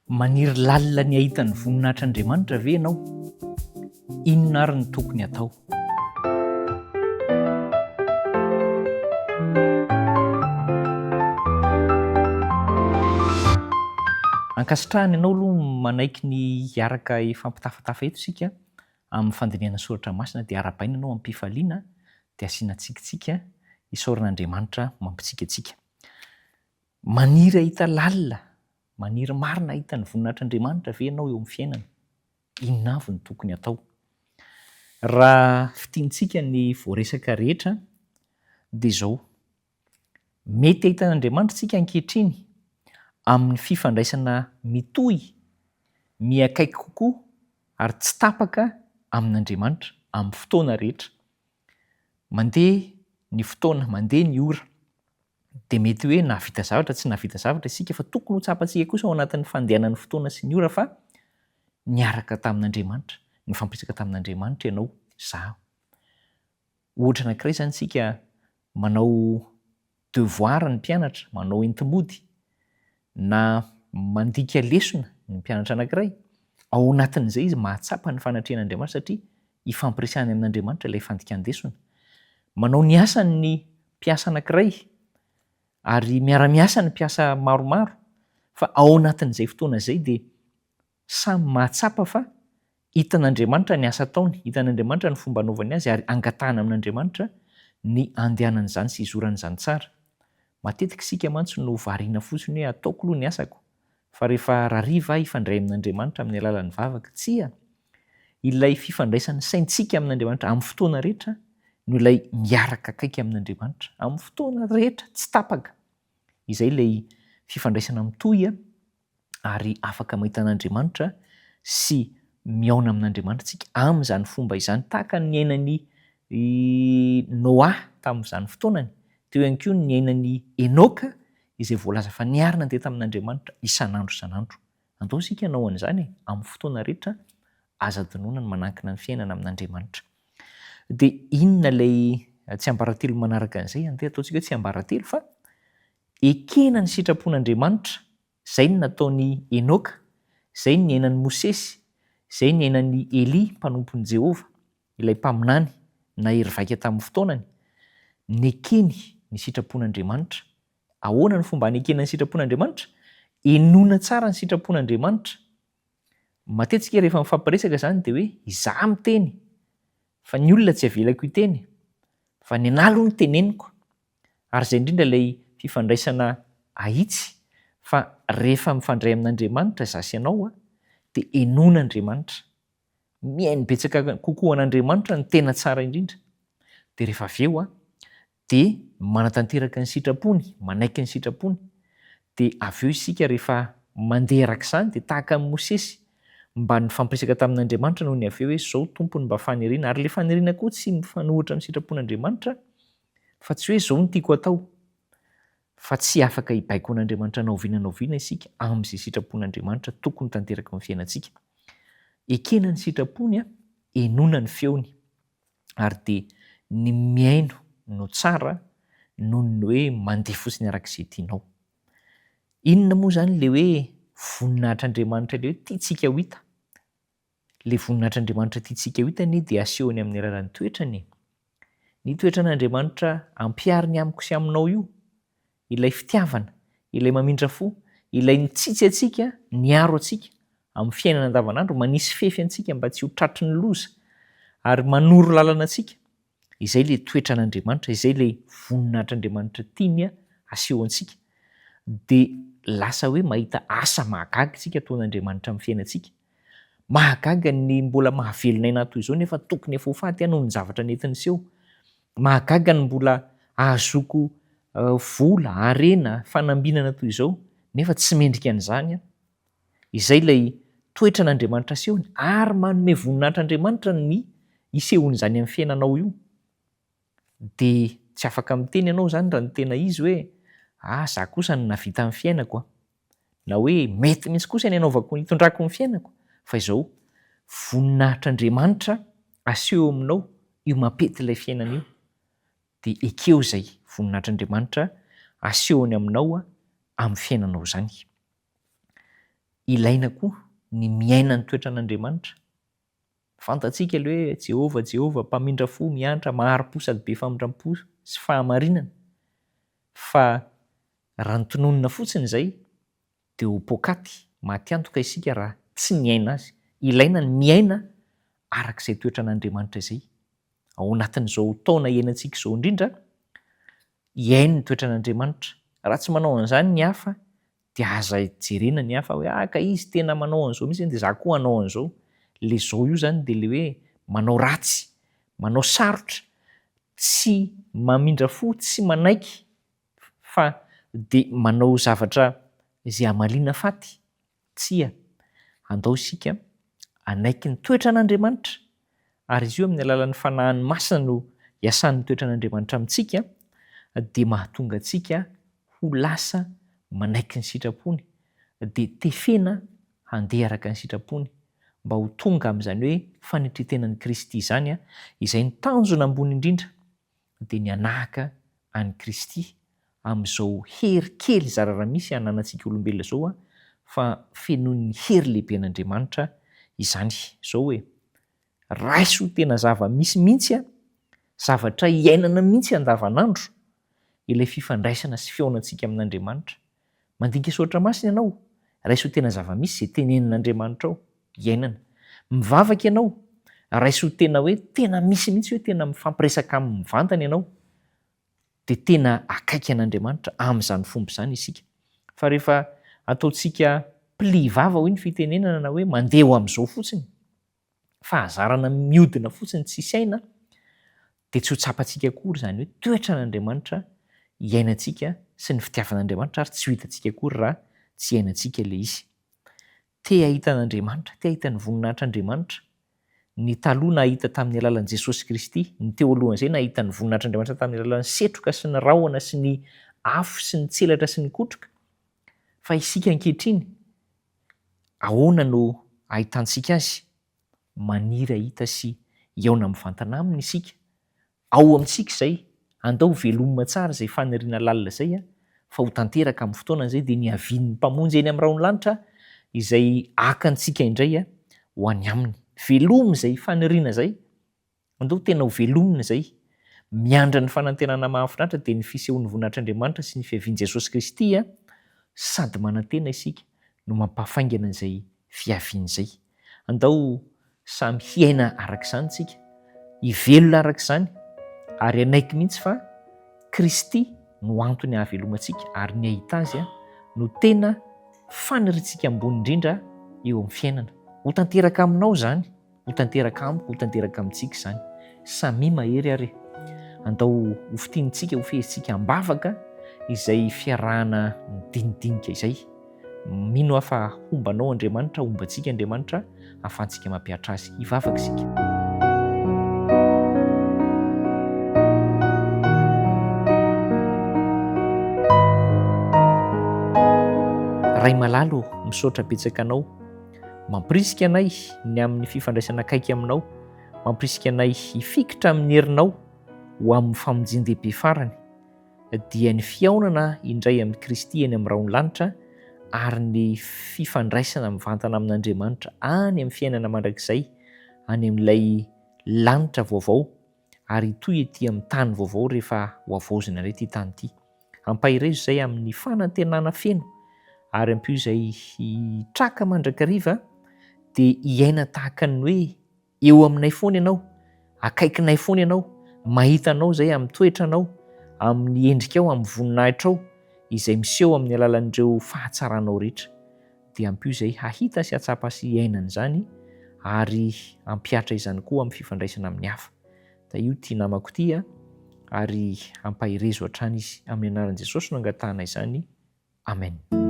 Maniry lalina ny ahitan'ny voninahitr'Andriamanitra ve ianao? Inona ary ny tokony atao? Ankasitrahany ianao aloha manaiky ny hiaraka fampitafatafa eto isika amin'ny fandinihana soratra masina dia arabaina ianao amin'ny mpifaliana dia asiana tsikitsiky isaoran'Andriamanitra mampitsiky antsika. Maniry ahita lalina, maniry marina ahita ny voninahitr'Andriamanitra ve ianao eo amin'ny fiainana? Inona avy ny tokony atao? Raha fitiantsika ny voaresaka rehetra dia izao. Mety ahita an'Andriamanitra isika ankehitriny amin'ny fifandraisana mitohy, miakaiky kokoa ary tsy tapaka amin'Andriamanitra amin'ny fotoana rehetra. Mandeha ny fotoana, mandeha ny ora dia mety hoe nahavita zavatra tsy nahavita zavatra isika fa tokony ho tsapantsika kosa ao anatin'ny fandehanan'ny fotoana sy ny ora fa niaraka tamin'Andriamanitra, nifampiresaka tamin'Andriamanitra ianao, izaho. Ohatra anankiray izany isika manao devoir ny mpianatra, manao enti-mody na mandika lesona ny mpianatra anankiray, ao anatin'izay izy mahatsapa ny fanatrehan'Andriamanitra satria ifampiresahany amin'Andriamanitra ilay fandikan-desona. Manao ny asan'ny mpiasa anankiray ary miara-miasa ny mpiasa maromaro fa ao anatin'izay fotoana izay dia samy mahatsapa fa hitan'Andriamanitra ny asa ataony, hitan'Andriamanitra ny fomba anaovany azy ary angatahana amin'Andriamanitra ny andehanan'izany sy izoran'izany tsara. Matetika isika mantsy no variana fotsiny hoe ataoko aloha ny asako fa rehefa rariva ifandray amin'Andriamanitra amin'ny alalan'ny vavaka, tsia ilay fifandraisan'ny saintsika amin'Andriamanitra amin'ny fotoana rehetra no ilay miaraka akaiky amin'Andriamanitra amin'ny fotoana rehetra tsy tapaka. Izay ilay fifandraisana mitohy ary afaka mahita an'Andriamanitra sy miaona amin'Andriamanitra tsika amin'izany fomba izany, tahaka ny ainan'ny Noa tamin'izany fotoanany, teo ihany koa ny ainan'ny Enoka izay voalaza fa niarina andeha tamin'Andriamanitra isan'andro. Andao isika hanao an'izany amin'ny fotoana rehetra aza adinoina ny manankina ny fiainana amin'Andriamanitra. Dia inona ilay tsiambaratelo manaraka an'izay? Andeha ataontsika tsiambaratelo fa ekena ny sitrapon'Andriamanitra, izay ny nataon'ny Enoka, izay ny ainan'ny Mosesy, izay ny ainan'ny Elia mpanompon'i Jehova, ilay mpaminany na hery vaika tamin'ny fotoanany. Nekeny ny sitrapon'Andriamanitra. Ahoana ny fomba hanekena ny sitrapon'Andriamanitra? Enoina tsara ny sitrapon'Andriamanitra. Matetika rehefa mifampiresaka izany dia hoe izaho miteny fa ny olona tsy avelako hiteny fa ny anahy aloha no teneniko. Ary izay indrindra ilay fifandraisana ahitsy fa rehefa mifandray amin'Andriamanitra izaho sy ianao dia enoin'Andriamanitra. Mihaino betsaka kokoa an'Andriamanitra ny tena tsara indrindra. Dia rehefa avy eo dia manatanteraka ny sitrapony, manaiky ny sitrapony. Dia avy eo isika rehefa mandeha arak'izany dia tahaka amin'ny Mosesy mba nifampiresaka tamin'Andriamanitra noho ny avy eo hoe izao tompony mba faniriana, ary ilay faniriana koa tsy mifanohitra amin'ny sitrapon'Andriamanitra fa tsy hoe izao no tiako atao, fa tsy afaka hibaiko an'Andriamanitra naoviana isika amin'izay sitrapon'Andriamanitra tokony tanteraka amin'ny fiainantsika. Ekena ny sitrapony, enoina ny feony, ary dia ny miaino no tsara noho ny hoe mandeha fotsiny arak'izay tianao. Inona moa izany ilay hoe voninahitr'Andriamanitra ilay hoe tiantsika ho hita? Ilay voninahitr'Andriamanitra tiantsika ho hitany dia asehony amin'ny alalan'ny toetrany. Ny toetran'Andriamanitra ampihariny amiko sy aminao io, ilay fitiavana, ilay mamindra fo, ilay nitsitsy antsika, niaro antsika amin'ny fiainana andavanandro, manisy fefy antsika mba tsy ho tratry ny loza ary manoro lalana antsika. Izay ilay toetran'Andriamanitra, izay ilay voninahitr'Andriamanitra tiany aseho antsika. Dia lasa hoe mahita asa mahagaga isika ataon'Andriamanitra amin'ny fiainantsika. Mahagaga ny mbola mahavelona aina toy izao nefa tokony efa ho faty noho ny zavatra nentiny seho. Mahagaga ny mbola ahazoko vola, harena, fanambinana toy izao nefa tsy mendrika an'izany. Izay ilay toetran'Andriamanitra asehony ary manome voninahitr'Andriamanitra ny isehon'izany amin'ny fiainanao io. Dia tsy afaka miteny ianao izany raha ny tena izy hoe izaho kosa no nahavita amin'ny fiainako, na hoe mety mihitsy kosa ny anaovako, hitondrako ny fiainako. Fa izao voninahitr'Andriamanitra aseho aminao io mampety ilay fiainana io. Dia ekeo izay voninahitr'Andriamanitra asehony aminao amin'ny fiainanao izany. ilaina koa ny miaina ny toetra an'Andriamanitra. Fantatsika ilay hoe Jehova mpamindra fo, mianatra, mahari-po sady be famindram-po sy fahamarinana. Fa raha notononina fotsiny izay dia ho poakaty, maty antoka isika raha tsy miaina azy. Ilaina ny miaina arak'izay toetra an'Andriamanitra izay. Ao anatin'izao taona iainantsika izao indrindra, iaino ny toetra an'Andriamanitra. Raha tsy manao an'izany ny hafa dia aza jerena ny hafa hoe ka izy tena manao an'izao mihitsy dia izaho koa hanao an'izao. Le zao io zany dia le hoe manao ratsy, manao sarotra, tsy mamindra fo, tsy manaiky, fa dia manao zavatra izay hamaliana faty. Tsia, andao isika anaiky ny toetra an'Andriamanitra, ary izy io amin'ny alalan'ny fanahiny masina no iasan'ny toetra an'Andriamanitra amintsika, dia mahatonga antsika ho lasa manaiky ny sitrapony, dia tefena handeha araka ny sitrapony, mba ho tonga amin'izany hoe fanetretenan'i Kristy izany, izay ny tanjona ambony indrindra dia ny anahaka an'i Kristy amin'izao hery kely zarara misy ananantsika olombelona izao, fa fenoin'ny hery lehibe an'Andriamanitra izany. Izao hoe raiso tena zava-misy mihitsy, zavatra iainana mihitsy andavanandro, ilay fifandraisana sy feonantsika amin'Andriamanitra. Mandinika saotra masina ianao, raiso tena zava-misy izay tenenin'Andriamanitra ao, iainana. Mivavaka ianao, raiso tena hoe tena misy mihitsy hoe tena mifampiresaka amin'ny mivantana ianao, dia tena akaiky an'Andriamanitra amin'izany fomba izany isika. Fa rehefa ataontsika pli vava hoy ny fitenenana na hoe mandeha ho amin'izao fotsiny, fa hazarana miodina fotsiny tsy saina, dia tsy ho tsapantsika akory izany hoe toetra an'Andriamanitra iainantsika sy ny fitiavan'Andriamanitra, ary tsy ho hitantsika akory raha tsy iainantsika ilay izy. Te ahita an'Andriamanitra, te ahita ny voninahitr'Andriamanitra. Ny taloha nahita tamin'ny alalan'i Jesosy Kristy, ny teo alohan'izay nahita ny voninahitr'Andriamanitra tamin'ny alalan'ny setroka sy ny rahona sy ny afo sy ny tselatra sy ny kotroka. Fa isika ankehitriny, ahoana no ahitantsika azy? Maniry ahita sy eona mivantana aminy isika. Ao amintsika izay, andao velomina tsara izay faniriana lalina izay, fa ho tanteraka amin'ny fotoanan'izay dia ny havian'ny mpamonjy eny amin'ny rahon'ny izay akantsika indray ho any aminy. Velomina izay faniriana izay, andao tena ho velomina izay, miandra ny fanantenana mahafinaritra dia ny fisehoan'ny voninahitr'Andriamanitra sy ny fiavian'i Jesosy Kristy, sady manantena isika no mampahafaingana izay fiaviany izay. Andao samy hiaina arak'izany tsika, hivelona arak'izany, ary anaiky mihitsy fa Kristy no antony hahavelomantsika, ary ny ahita azy no tena faniritsika ambony indrindra eo amin'ny fiainana. Ho tanteraka aminao izany, ho tanteraka amiko, ho tanteraka amintsika izany. Samy mahery ary. Andao ho fitiantsika, ho fehezitsika ambavaka izay fiarahana midinidinika izay. Mino aho fa hombanao Andriamanitra, hombantsika Andriamanitra, ahafahantsika mampiatra azy. Hivavaka isika. Ray malalo misaotra betsaka anao, mampirisika anay ny amin'ny fifandraisana akaiky aminao, mampirisika anay hifikitra amin'ny herinao ho amin'ny famonjin-dehibe farany, dia ny fiaonana indray amin'ny Kristy eny amin'ny rahon'ny, ary ny fifandraisana mivantana amin'Andriamanitra any amin'ny fiainana mandrakizay, any amin'ilay lanitra vaovao, ary toy ety amin'ny tany vaovao rehefa ho avaozina indray ity tany ity. Ampahirezo izay amin'ny fanantenana feno, ary ampio izay hitraka mandrakariva, dia hiaina tahaka ny hoe eo aminay foana ianao, akaikinay foana ianao, mahita anao izay amin'ny toetranao, amin'ny endrikao, amin'ny voninahitrao izay miseho amin'ny alalan'ireo fahatsaranao rehetra. Dia ampio izay hahita sy hatsapa sy iainana izany, ary ampiatra izany koa amin'ny fifandraisana amin'ny hafa. Da io tia namako ity, ary ampahirezo hatrany izy. Amin'ny anaran'i Jesosy no angatahana izany. Amen.